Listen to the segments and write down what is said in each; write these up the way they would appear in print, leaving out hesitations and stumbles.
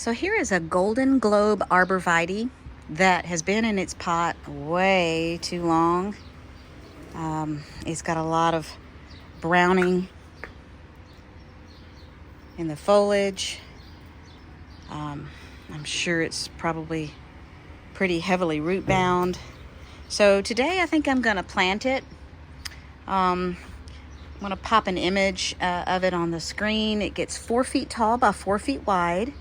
So here is a Golden Globe Arborvitae that has been in its pot way too long. It's got a lot of browning in the foliage. I'm sure it's probably pretty heavily root bound. So today I think I'm going to plant it. I'm going to pop an image of it on the screen. It gets 4 feet tall by 4 feet wide.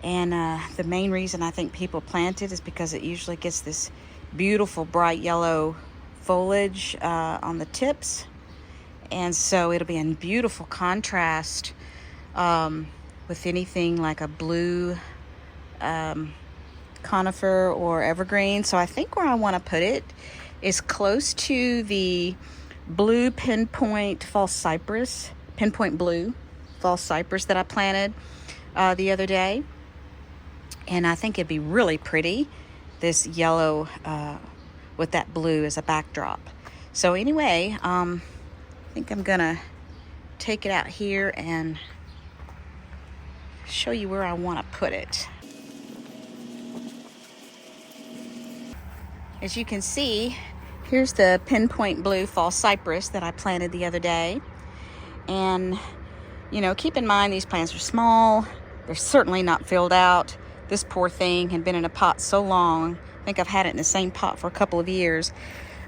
And the main reason I think people plant it is because it usually gets this beautiful bright yellow foliage on the tips. And so it'll be in beautiful contrast with anything like a blue conifer or evergreen. So I think where I want to put it is close to the blue pinpoint blue false cypress that I planted the other day. And I think it'd be really pretty, this yellow with that blue as a backdrop. So anyway, I think I'm gonna take it out here and show you where I want to put it. As you can see, here's the pinpoint blue false cypress that I planted the other day. And, you know, keep in mind these plants are small. They're certainly not filled out. This poor thing had been in a pot so long. I think I've had it in the same pot for a couple of years.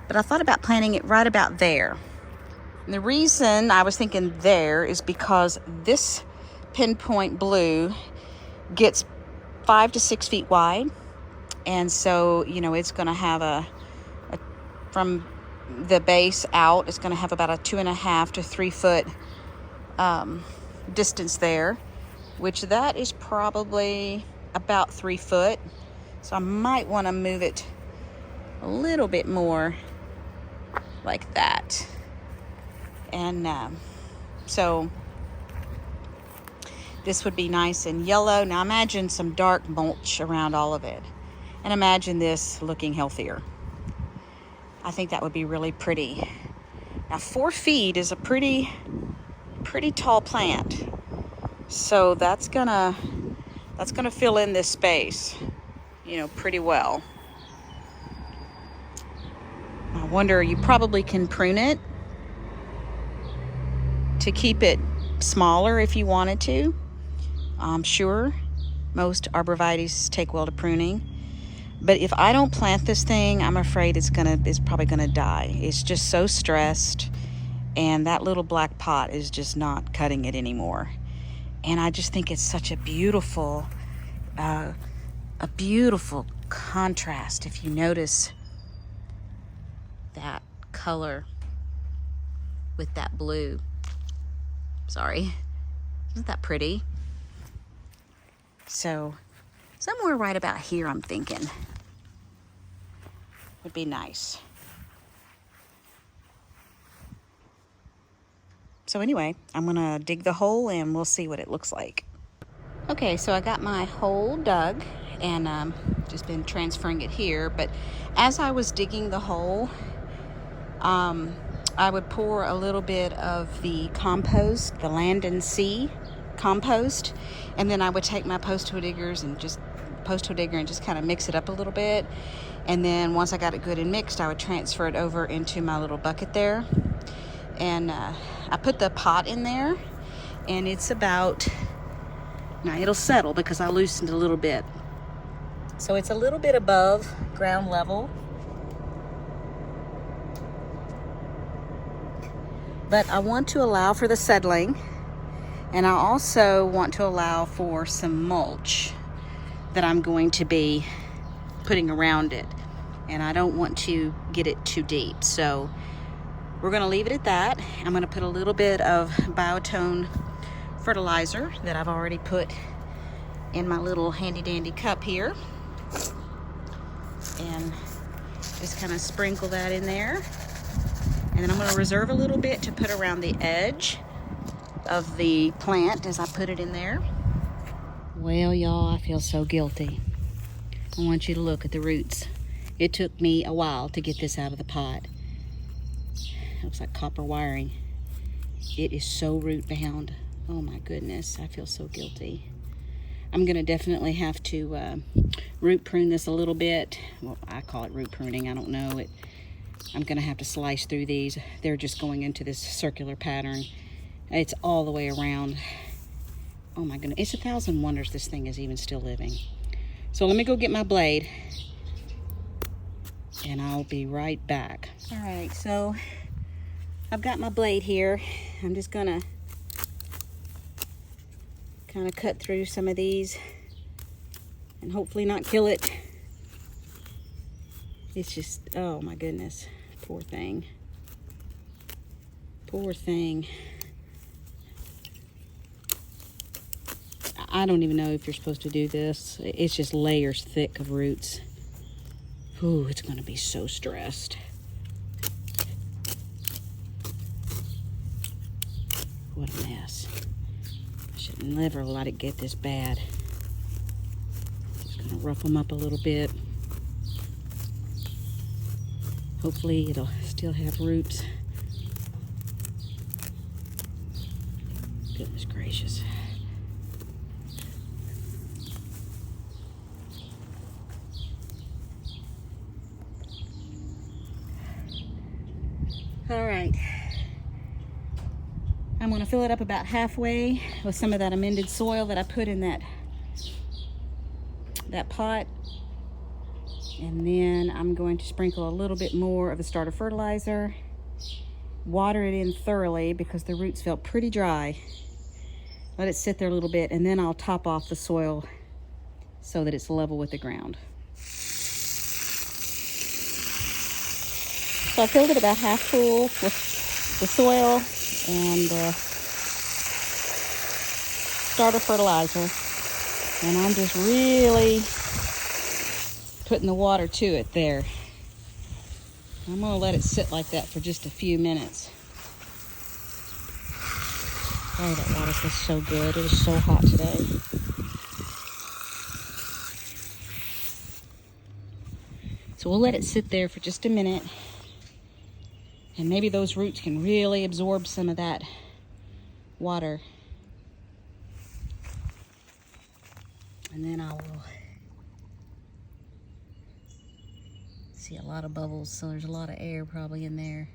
But I thought about planting it right about there. And the reason I was thinking there is because this pinpoint blue gets 5 to 6 feet wide. And so, you know, it's going to have from the base out, it's going to have about a 2.5 to 3 foot distance there, which that is probably about 3 foot. So I might want to move it a little bit more like that. And so this would be nice and yellow. Now imagine some dark mulch around all of it. And imagine this looking healthier. I think that would be really pretty. Now 4 feet is a pretty tall plant. So that's gonna fill in this space, you know, pretty well. I wonder, you probably can prune it to keep it smaller if you wanted to. I'm sure most arborvitaes take well to pruning. But if I don't plant this thing, I'm afraid it's probably gonna die. It's just so stressed, and that little black pot is just not cutting it anymore. And I just think it's such a beautiful contrast. If you notice that color with that blue. Sorry, isn't that pretty? So somewhere right about here, I'm thinking, would be nice. So anyway, I'm gonna dig the hole and we'll see what it looks like. Okay, so I got my hole dug and just been transferring it here. But as I was digging the hole, I would pour a little bit of the compost, the Land and Sea compost, and then I would take my post hole digger and just kind of mix it up a little bit. And then once I got it good and mixed, I would transfer it over into my little bucket there. And I put the pot in there, and it's about, now it'll settle because I loosened a little bit. So it's a little bit above ground level. But I want to allow for the settling, and I also want to allow for some mulch that I'm going to be putting around it. And I don't want to get it too deep. So we're going to leave it at that. I'm going to put a little bit of biotone fertilizer that I've already put in my little handy dandy cup here. And just kind of sprinkle that in there. And then I'm going to reserve a little bit to put around the edge of the plant as I put it in there. Well, y'all, I feel so guilty. I want you to look at the roots. It took me a while to get this out of the pot. It looks like copper wiring. It is so root bound. Oh my goodness, I feel so guilty. I'm going to definitely have to root prune this a little bit. Well, I call it root pruning. I don't know. I'm going to have to slice through these. They're just going into this circular pattern. It's all the way around. Oh my goodness. It's 1,000 wonders this thing is even still living. So let me go get my blade and I'll be right back. All right, so I've got my blade here. I'm just going to kind of cut through some of these and hopefully not kill it. It's just, oh my goodness, poor thing. Poor thing. I don't even know if you're supposed to do this. It's just layers thick of roots. Ooh, it's gonna be so stressed. What a mess. I should never let it get this bad. Just gonna rough them up a little bit. Hopefully it'll still have roots. Goodness gracious. All right, I'm gonna fill it up about halfway with some of that amended soil that I put in that pot. And then I'm going to sprinkle a little bit more of the starter fertilizer, water it in thoroughly because the roots felt pretty dry. Let it sit there a little bit, and then I'll top off the soil so that it's level with the ground. So I filled it about half full with the soil and starter fertilizer. And I'm just really putting the water to it there. I'm gonna let it sit like that for just a few minutes. Oh, that water feels so good. It is so hot today. So we'll let it sit there for just a minute. And maybe those roots can really absorb some of that water. And then I will see a lot of bubbles, so there's a lot of air probably in there.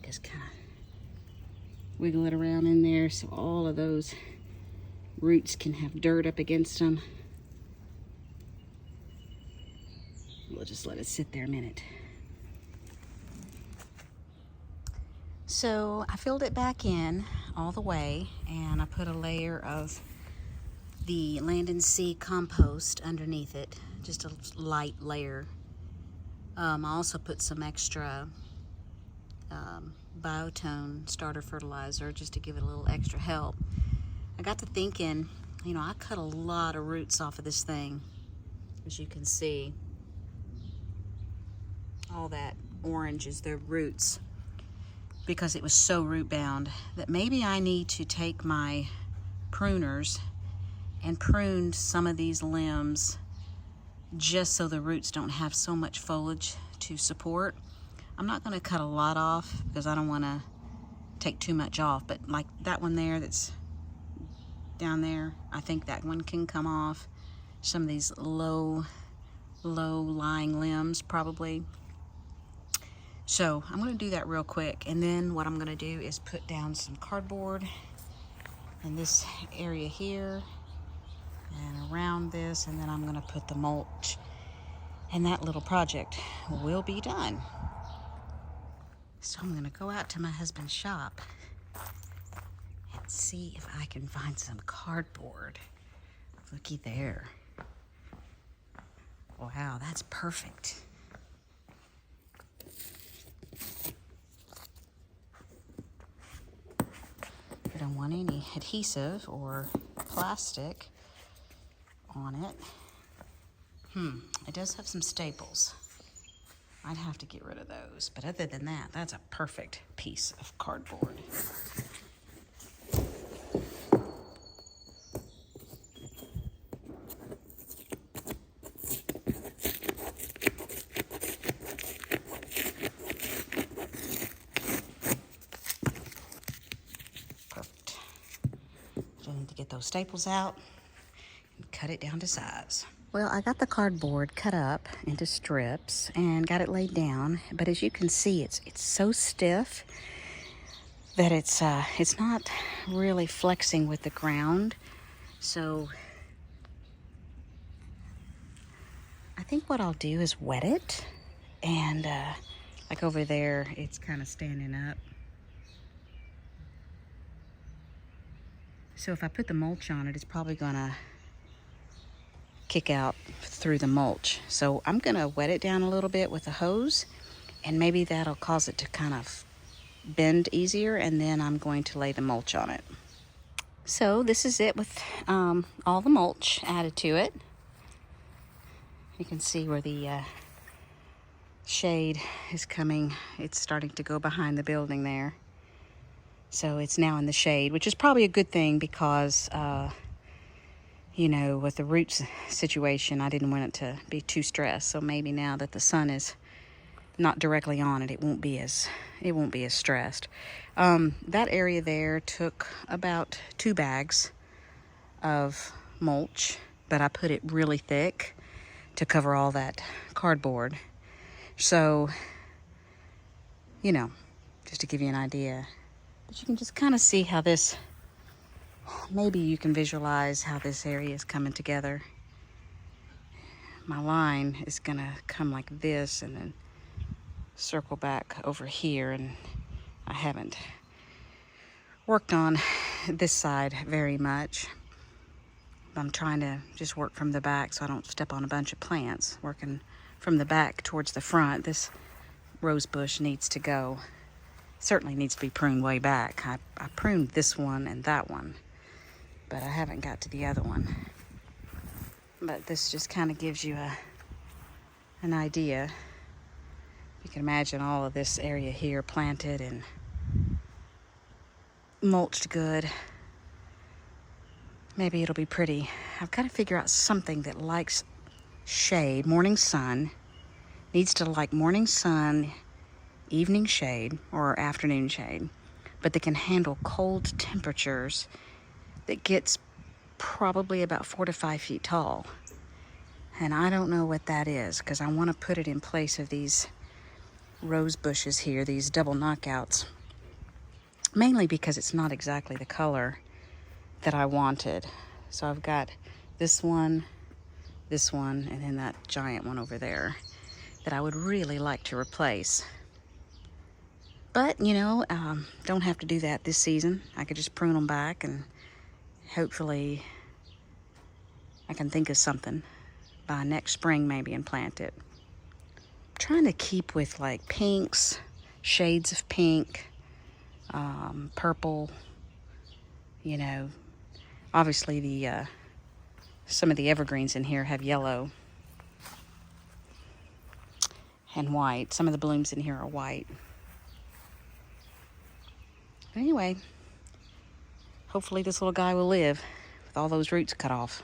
Just kind of wiggle it around in there so all of those roots can have dirt up against them. We'll just let it sit there a minute. So I filled it back in all the way, and I put a layer of the Land and Sea compost underneath it, just a light layer. I also put some extra biotone starter fertilizer just to give it a little extra help. I got to thinking, you know, I cut a lot of roots off of this thing, as you can see. All that orange is the roots, because it was so root bound, that maybe I need to take my pruners and prune some of these limbs just so the roots don't have so much foliage to support. I'm not gonna cut a lot off because I don't wanna take too much off, but like that one there that's down there, I think that one can come off. Some of these low lying limbs probably. So I'm gonna do that real quick, and then what I'm gonna do is put down some cardboard in this area here and around this, and then I'm gonna put the mulch, and that little project will be done. So I'm gonna go out to my husband's shop and see if I can find some cardboard. Looky there. Wow, that's perfect. I don't want any adhesive or plastic on it. It does have some staples. I'd have to get rid of those, but other than that, that's a perfect piece of cardboard. get those staples out and cut it down to size. Well, I got the cardboard cut up into strips and got it laid down, but as you can see, it's so stiff that it's not really flexing with the ground. So I think what I'll do is wet it, and like over there, it's kind of standing up. So if I put the mulch on it, it's probably gonna kick out through the mulch. So I'm gonna wet it down a little bit with a hose, and maybe that'll cause it to kind of bend easier, and then I'm going to lay the mulch on it. So this is it with all the mulch added to it. You can see where the shade is coming. It's starting to go behind the building there. So it's now in the shade, which is probably a good thing because, you know, with the roots situation, I didn't want it to be too stressed. So maybe now that the sun is not directly on it, it won't be as stressed. That area there took about 2 bags of mulch, but I put it really thick to cover all that cardboard. So, you know, just to give you an idea. But you can just kind of see how this, maybe you can visualize how this area is coming together. My line is gonna come like this and then circle back over here, and I haven't worked on this side very much. I'm trying to just work from the back so I don't step on a bunch of plants. Working from the back towards the front, this rose bush needs to go. Certainly needs to be pruned way back. I pruned this one and that one, but I haven't got to the other one. But this just kind of gives you an idea. You can imagine all of this area here planted and mulched good. Maybe it'll be pretty. I've got to figure out something that likes shade, morning sun. Needs to like morning sun, evening shade, or afternoon shade, but that can handle cold temperatures, that gets probably about 4 to 5 feet tall. And I don't know what that is, because I want to put it in place of these rose bushes here, these double knockouts, mainly because it's not exactly the color that I wanted. So I've got this one, and then that giant one over there that I would really like to replace. But, you know, don't have to do that this season. I could just prune them back, and hopefully I can think of something by next spring maybe and plant it. I'm trying to keep with like pinks, shades of pink, purple, you know. Obviously the some of the evergreens in here have yellow and white. Some of the blooms in here are white. Anyway, hopefully this little guy will live with all those roots cut off.